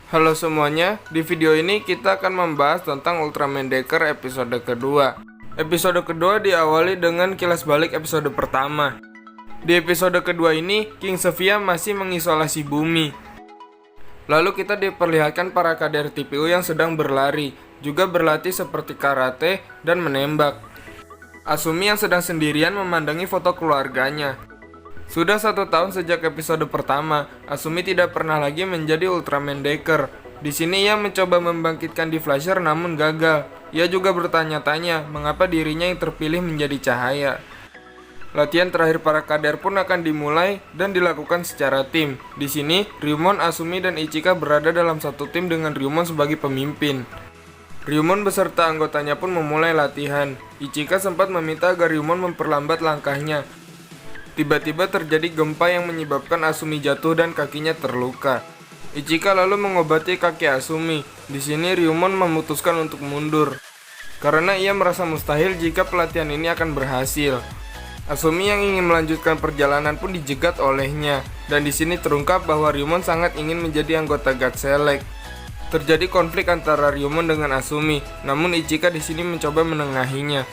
Halo semuanya, di video ini kita akan membahas tentang Ultraman Decker episode kedua. Episode kedua diawali dengan kilas balik episode pertama. Di episode kedua ini, King Sofia masih mengisolasi bumi. Lalu kita diperlihatkan para kader TPU yang sedang berlari, juga berlatih seperti karate dan menembak. Asumi yang sedang sendirian memandangi foto keluarganya. Sudah 1 tahun sejak episode pertama, Asumi tidak pernah lagi menjadi Ultraman Decker. Di sini ia mencoba membangkitkan D-Flasher namun gagal. Ia juga bertanya-tanya mengapa dirinya yang terpilih menjadi cahaya. Latihan terakhir para kader pun akan dimulai dan dilakukan secara tim. Di sini, Ryumon, Asumi, dan Ichika berada dalam satu tim dengan Ryumon sebagai pemimpin. Ryumon beserta anggotanya pun memulai latihan. Ichika sempat meminta agar Ryumon memperlambat langkahnya. Tiba-tiba terjadi gempa yang menyebabkan Asumi jatuh dan kakinya terluka. Ichika lalu mengobati kaki Asumi. Di sini Ryumon memutuskan untuk mundur karena ia merasa mustahil jika pelatihan ini akan berhasil. Asumi yang ingin melanjutkan perjalanan pun dijegat olehnya, dan di sini terungkap bahwa Ryumon sangat ingin menjadi anggota God Select. Terjadi konflik antara Ryumon dengan Asumi, namun Ichika di sini mencoba menengahinya.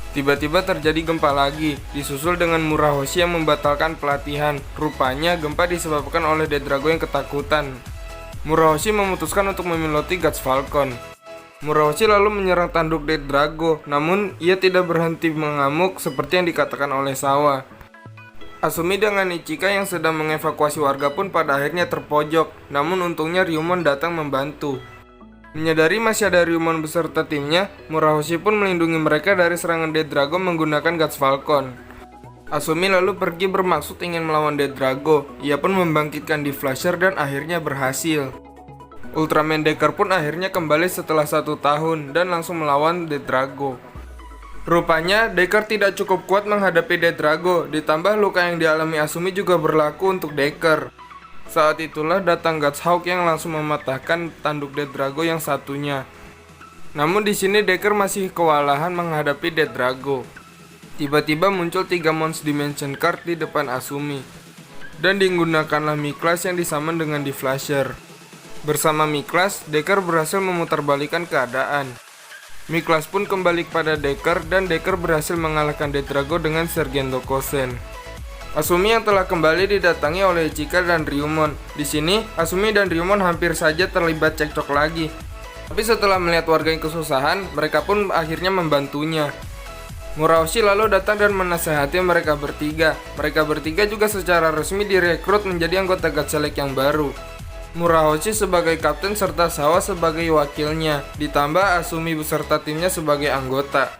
Tiba-tiba terjadi gempa lagi, disusul dengan Murahoshi yang membatalkan pelatihan. Rupanya gempa disebabkan oleh Death Drago yang ketakutan. Murahoshi memutuskan untuk memiloti Guts Falcon. Murahoshi lalu menyerang tanduk Death Drago, namun ia tidak berhenti mengamuk seperti yang dikatakan oleh Sawa. Asumi dengan Ichika yang sedang mengevakuasi warga pun pada akhirnya terpojok, namun untungnya Ryumon datang membantu. Menyadari masih ada Ryumon beserta timnya, Murahoshi pun melindungi mereka dari serangan Death Drago menggunakan Guts Falcon. Asumi lalu pergi bermaksud ingin melawan Death Drago. Ia pun membangkitkan D-Flasher dan akhirnya berhasil. Ultraman Decker pun akhirnya kembali setelah 1 tahun dan langsung melawan Death Drago. Rupanya Decker tidak cukup kuat menghadapi Death Drago, ditambah luka yang dialami Asumi juga berlaku untuk Decker. Saat itulah datang Guts Hawk yang langsung mematahkan tanduk Death Drago yang satunya. Namun di sini Decker masih kewalahan menghadapi Death Drago. Tiba-tiba muncul 3 Mons Dimension Card di depan Asumi. Dan digunakanlah Miklas yang disaman dengan D-Flasher. Bersama Miklas, Decker berhasil memutarbalikkan keadaan. Miklas pun kembali kepada Decker dan Decker berhasil mengalahkan Death Drago dengan Sergeant Dokosen. Asumi yang telah kembali didatangi oleh Ichika dan Ryumon. Di sini, Asumi dan Ryumon hampir saja terlibat cekcok lagi. Tapi setelah melihat warga yang kesusahan, mereka pun akhirnya membantunya. Murahoshi lalu datang dan menasehati mereka bertiga. Mereka bertiga juga secara resmi direkrut menjadi anggota God Select yang baru. Murahoshi sebagai kapten serta Sawa sebagai wakilnya, ditambah Asumi beserta timnya sebagai anggota.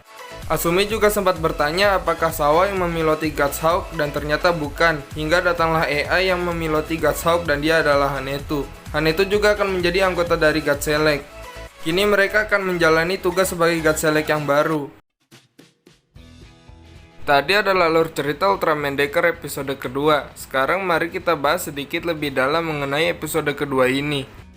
Asumi juga sempat bertanya apakah Sawa yang memiloti Guts Hawk dan ternyata bukan, hingga datanglah AI yang memiloti Guts Hawk dan dia adalah Hanetu. Hanetu juga akan menjadi anggota dari God Select. Kini mereka akan menjalani tugas sebagai God Select yang baru. Tadi adalah alur cerita Ultraman Decker episode kedua. Sekarang mari kita bahas sedikit lebih dalam mengenai episode kedua ini.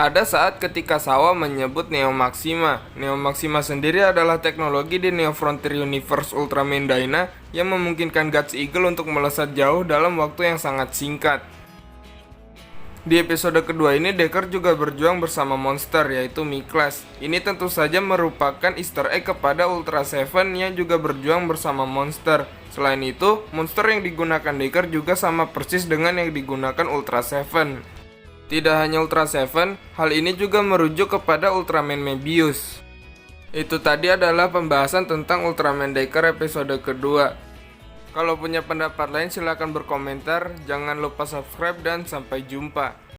Ada saat ketika Sawa menyebut Neo Maxima. Neo Maxima sendiri adalah teknologi di Neo Frontier Universe Ultraman Dyna yang memungkinkan Guts Eagle untuk melesat jauh dalam waktu yang sangat singkat. Di episode kedua ini Decker juga berjuang bersama monster yaitu Miklas. Ini tentu saja merupakan easter egg kepada Ultra Seven yang juga berjuang bersama monster. Selain itu, monster yang digunakan Decker juga sama persis dengan yang digunakan Ultra Seven. Tidak hanya Ultra Seven, hal ini juga merujuk kepada Ultraman Mebius. Itu tadi adalah pembahasan tentang Ultraman Decker episode kedua. Kalau punya pendapat lain silahkan berkomentar, jangan lupa subscribe dan sampai jumpa.